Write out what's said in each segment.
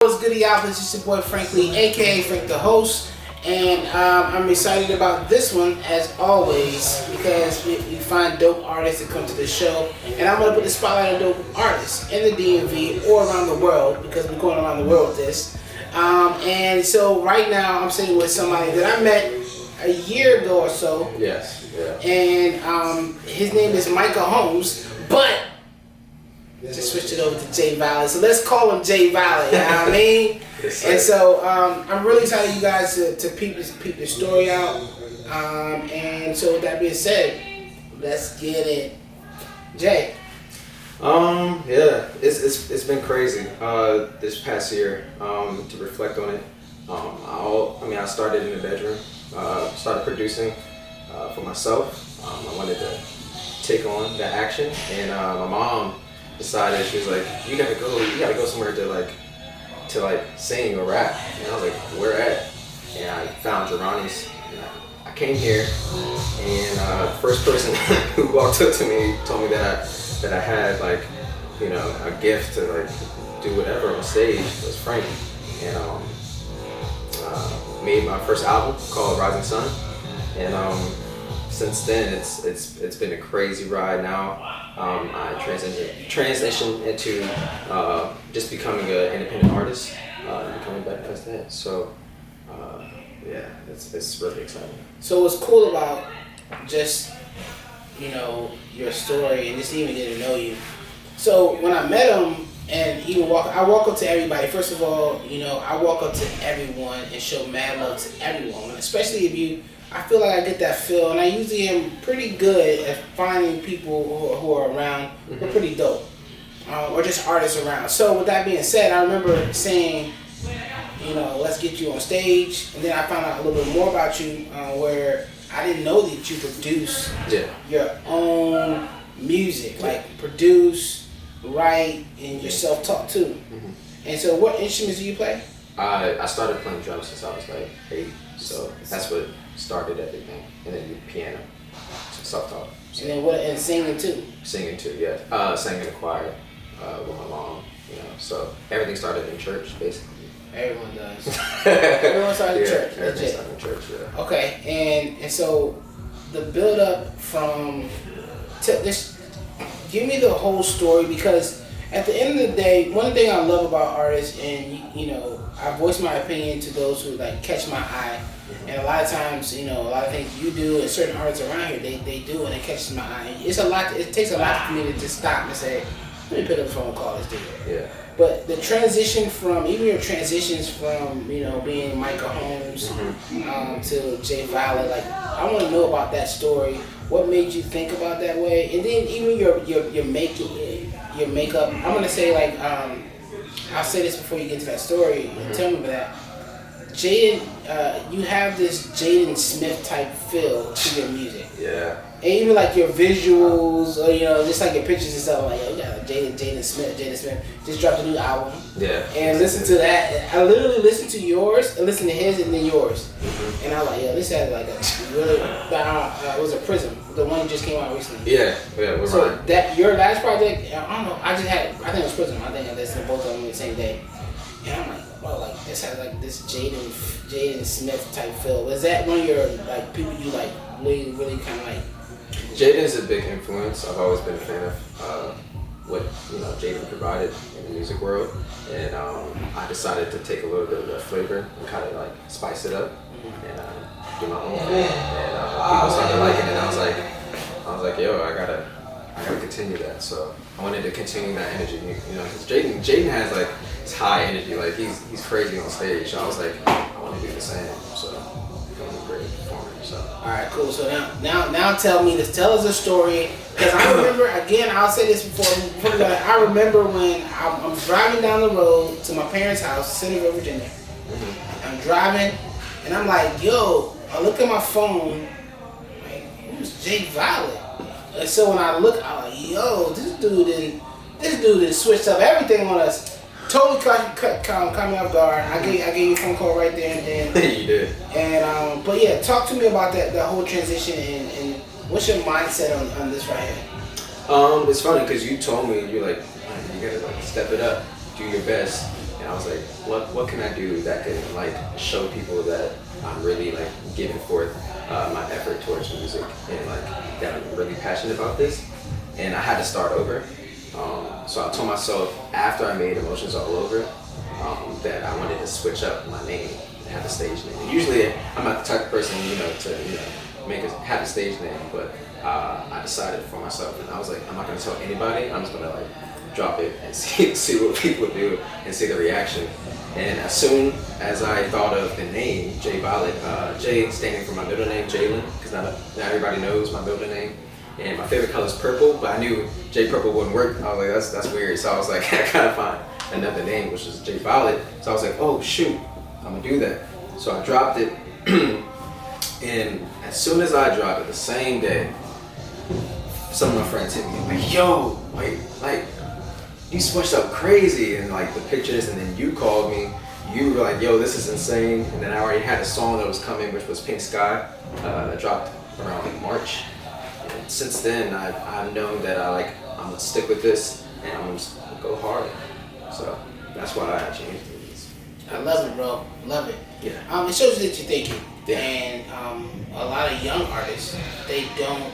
What's good, y'all? This is your boy Frankly, aka Frank the host, and I'm excited about this one as always because we find dope artists that come to the show, and I'm gonna put the spotlight on dope artists in the DMV or around the world because we're going around the world with this. And so right now I'm sitting with somebody that I met a year ago or so. Yes. Yeah. And his name is Michael Holmes, but just switched it over to Jay Valley. So let's call him Jay Valley, you know what I mean? Yes, and so I'm really excited you guys to peep this story out. And so with that being said, let's get it. Jay. Yeah, it's been crazy this past year to reflect on it. I started in the bedroom, started producing for myself. I wanted to take on that action, and my mom decided, she was like, you gotta go somewhere to sing or rap. And I was like, where at? And I found Gerani's. I came here, and first person who walked up to me told me that I had a gift to do whatever on stage was Frank. And made my first album called Rising Sun. And since then it's been a crazy ride. Now I transitioned into just becoming an independent artist, becoming better as that. So yeah, it's really exciting. So what's cool about just your story and just even getting to know you. So when I met him and I walk up to everybody. First of all, I walk up to everyone and show mad love to everyone, especially if I feel like I get that feel, and I usually am pretty good at finding people who are around who are pretty dope, or just artists around. So with that being said, I remember saying, let's get you on stage, and then I found out a little bit more about you, where I didn't know that you produce your own music, produce, write, and your self-taught too. Mm-hmm. And so what instruments do you play? I started playing drums since I was 8, so that's what started everything, and then piano, self-taught. So. And then and singing too? Singing too, yeah. Sang in the choir with my mom, so everything started in church, basically. Everyone does. Everyone started in church. Everything started in church, yeah. Okay, and so the build-up from this, give me the whole story, because at the end of the day, one thing I love about artists, and I voice my opinion to those who catch my eye. And a lot of times, a lot of things you do and certain artists around here, they do, and it catches my eye. It takes a lot for me to just stop and say, let me pick up the phone and call this dude. Yeah. But the transition from, even your transitions from, being Michael Holmes to Jay Valley, I want to know about that story. What made you think about that way? And then even your makeup. I'm going to say, I'll say this before you get to that story. Tell me about that. Jaden, you have this Jaden Smith type feel to your music. Yeah. And even your visuals, or just your pictures and stuff, Jaden Smith just dropped a new album. Yeah. And listen to that. I literally listened to yours and listened to his and then yours. Mm-hmm. And I was like, this had a really, it was a Prism, the one that just came out recently. Yeah, so mine. That your last project, I don't know, I think it was Prism. I think I listened to both of them the same day. And I'm like, this has this Jaden Smith type feel. Was that one of your people you really, really kind of Jaden's a big influence. I've always been a fan of what Jaden provided in the music world, and I decided to take a little bit of that flavor and kind of spice it up and do my own thing. And people started liking it, and I was like, yo, I gotta continue that. So I wanted to continue that energy, because Jaden has this high energy, he's crazy on stage. So I was like, I want to do the same. So become a great performer. So. All right, cool. So now tell us a story, because I remember, again, I'll say this before I remember when I'm driving down the road to my parents' house, Centerville, Virginia. Mm-hmm. I'm driving, and I'm like, yo, I look at my phone, who's Jay Valley? And so when I look, I'm like, yo, this dude has switched up everything on us. Totally caught me off guard. I gave you a phone call right there and then. You did. And but yeah, talk to me about that whole transition and what's your mindset on this right here? It's funny because you told me, you're like, you gotta step it up, do your best. And I was like, what can I do that can like show people that I'm really like giving forth my effort towards music and like that I'm really passionate about this, and I had to start over. So I told myself after I made Emotions All Over that I wanted to switch up my name and have a stage name. Usually I'm not the type of person to have a stage name, but I decided for myself, and I was like, I'm not gonna tell anybody. I'm just gonna like drop it and see what people do and see the reaction. And as soon as I thought of the name J Violet, J standing for my middle name Jalen, because not everybody knows my middle name. And my favorite color is purple, but I knew J Purple wouldn't work. I was like, that's weird. So I was like, I gotta find another name, which is J Violet. So I was like, oh shoot, I'm gonna do that. So I dropped it, and as soon as I dropped it, the same day, some of my friends hit me like, yo, like you switched up crazy, and like the pictures, and then you called me. You were like, yo, this is insane. And then I already had a song that was coming, which was Pink Sky, that dropped around like March. And since then, I've known that I'm gonna stick with this, and I'm gonna go hard. So that's why I changed it. I love it, bro. Love it. Yeah. It shows you that you're thinking. Yeah. And a lot of young artists, they don't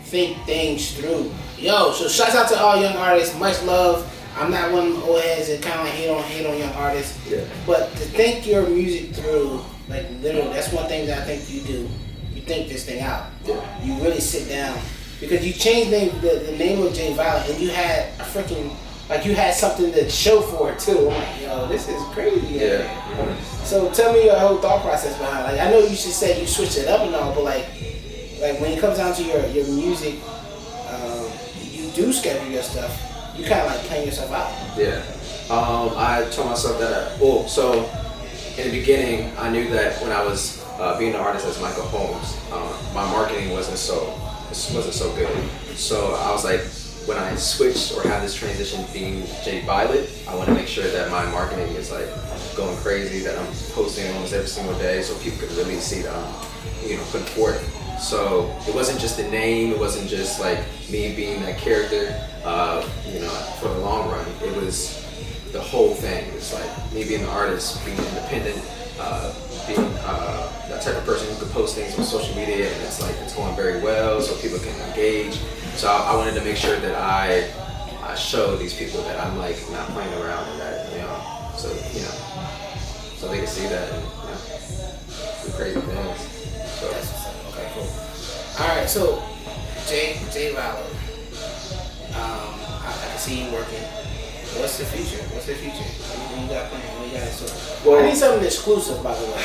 think things through. Yo, so shouts out to all young artists. Much love. I'm not one of them old heads that kind of hate on young artists. Yeah. But to think your music through, like literally, that's one thing that I think you do. You think this thing out. Yeah. You really sit down. Because you changed the name of J Violet, and you had a freaking, like you had something to show for it too. I'm like, yo, this is crazy. Yeah. So tell me your whole thought process behind it. Like, I know you should say you switch it up and all, but like when it comes down to your music, you do schedule your stuff. You kind of like playing yourself out. Yeah. I told myself that. So in the beginning, I knew that when I was being an artist as Michael Holmes, my marketing wasn't so good. So I was like, when I switched or have this transition being J Violet, I want to make sure that my marketing is like going crazy, that I'm posting almost every single day, so people could really see that I'm, putting forth. So it wasn't just the name, it wasn't just like me being that character, for the long run. It was the whole thing. It's like me being an artist, being independent, being that type of person who can post things on social media, and it's going very well, so people can engage. So I wanted to make sure that I show these people that I'm like not playing around, and that so they can see that and do crazy things. So. Okay, cool. All right, so J Violet, I can see you working. What's the future? What you got planned? What you got in store? Well, I need something exclusive, by the way.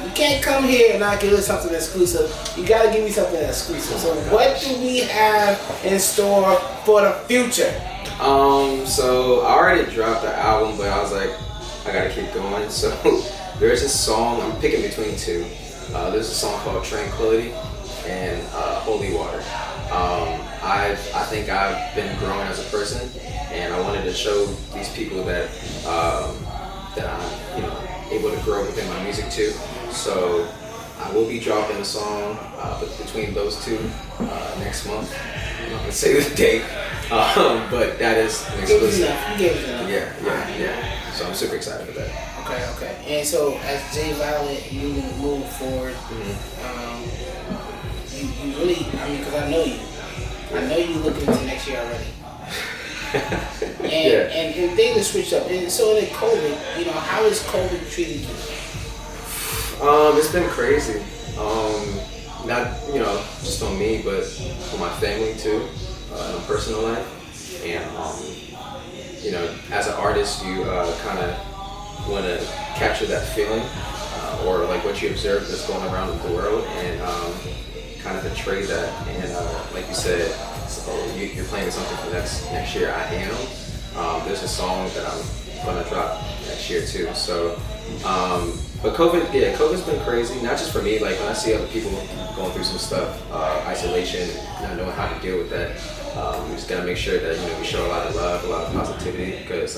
You can't come here and not give us something exclusive. You gotta give me something exclusive. So what do we have in store for the future? So I already dropped the album, but I was like, I gotta keep going. So there's this song, I'm picking between two. There's a song called Tranquility and Holy Water. I think I've been growing as a person, and I wanted to show these people that I'm able to grow within my music too. So I will be dropping a song between those two next month. I'm not gonna say the date, but that is an exclusive. You gave it enough. Yeah. So I'm super excited for that. Okay. And so as J Violet, you move forward. You really, because I know you looking into next year already. And things have switched up. And so in COVID, how has COVID treated you? It's been crazy. Not just on me, but for my family too, in a personal life. And as an artist, you kind of want to capture that feeling, or like what you observe that's going around in the world, and kind of portray that. And like you said, you're playing something for next year. I am. There's a song that I'm gonna drop next year too. So, but COVID's been crazy. Not just for me. Like when I see other people going through some stuff, isolation, not knowing how to deal with that. We just gotta make sure that we show a lot of love, a lot of positivity, because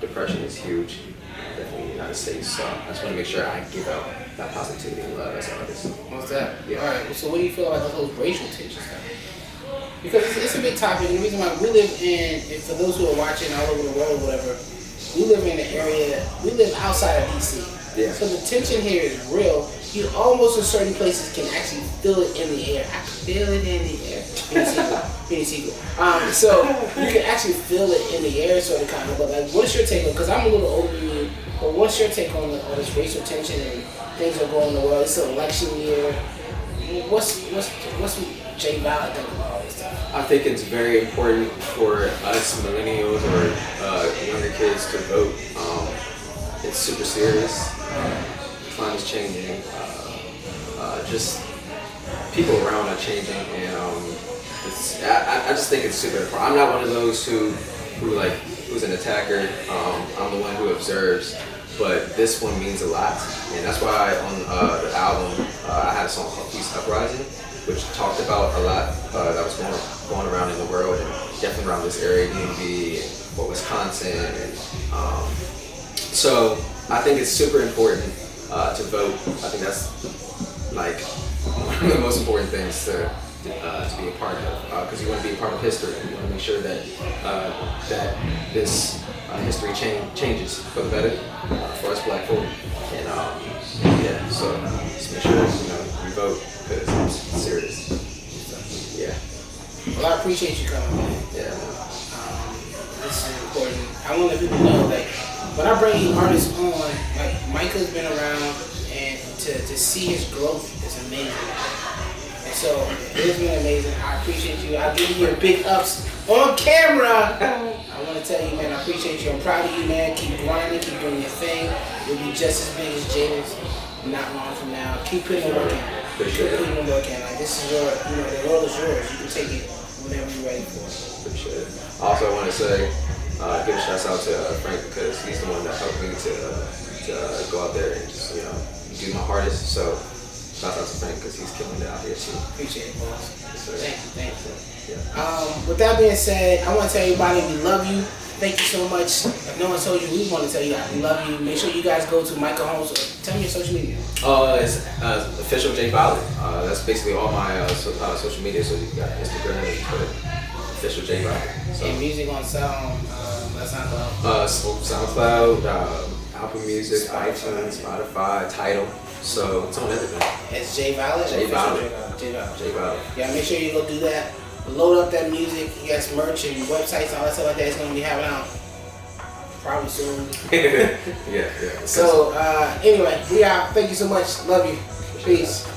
depression is huge, definitely in the United States. So I just want to make sure I give out that positivity and love as an artist. What's that? Yeah. All right. So what do you feel about those racial tensions? Because it's a big topic. And the reason why we live in, and for those who are watching all over the world or whatever, we live in an area, we live outside of DC. Yeah. So the tension here is real. You almost in certain places can actually feel it in the air. I can feel it in the air. Beanie Siegel. So you can actually feel it in the air, sort of kind of. But like, what's your take on? Because I'm a little older than you. But what's your take on this racial tension and things are going in the world? It's an election year. What's Jay Valid think about all this stuff? I think it's very important for us millennials or younger kids to vote. It's super serious. Climate's changing. Just people around are changing, and I just think it's super important. I'm not one of those who's an attacker. I'm the one who observes, but this one means a lot, and that's why on the album I had a song called Peace Uprising, which talked about a lot that was going around in the world, and definitely around this area, DMV and Wisconsin, and so I think it's super important to vote. I think that's like one of the most important things to be a part of, because you want to be a part of history. You want to make sure that that this history changes for the better for us Black folk. And yeah, so just make sure you vote because it's serious. Yeah. Well, I appreciate you coming, man. Yeah. This is important. I want to let people know that when I bring artists on, like Micah's been around, and to see his growth is amazing. And so it's been amazing. I appreciate you. I'll give you your big ups on camera. I want to tell you, man, I appreciate you. I'm proud of you, man. Keep grinding, keep doing your thing. You'll be just as big as Jada's not long from now. Keep putting the work in. Keep putting the work in. Like, this is your, the world is yours. You can take it whenever you're ready for it. Appreciate it. Also, I want to say, give a shout out to Frank, because he's the one that helped me to go out there and just do my hardest. So shout out to Frank because he's killing it out here too. Appreciate it, boss. Thank you. Yeah. With that being said, I want to tell everybody we love you. Thank you so much. If no one told you, we want to tell you that we love you. Make sure you guys go to Michael Holmes. Tell me your social media. It's official Jay Valid. That's basically all my social media. So you got Instagram and Twitter. Official Jay Valid. So. And music on SoundCloud. SoundCloud, Apple Music, iTunes, Spotify, Tidal. So it's on everything. It's Jay Valid. Jay Valid. Jay Valid. Yeah, make sure you go do that. Load up that music. He has merch and websites and all that stuff like that. It's gonna be having out probably soon. yeah. So anyway, we out. Thank you so much. Love you. Peace.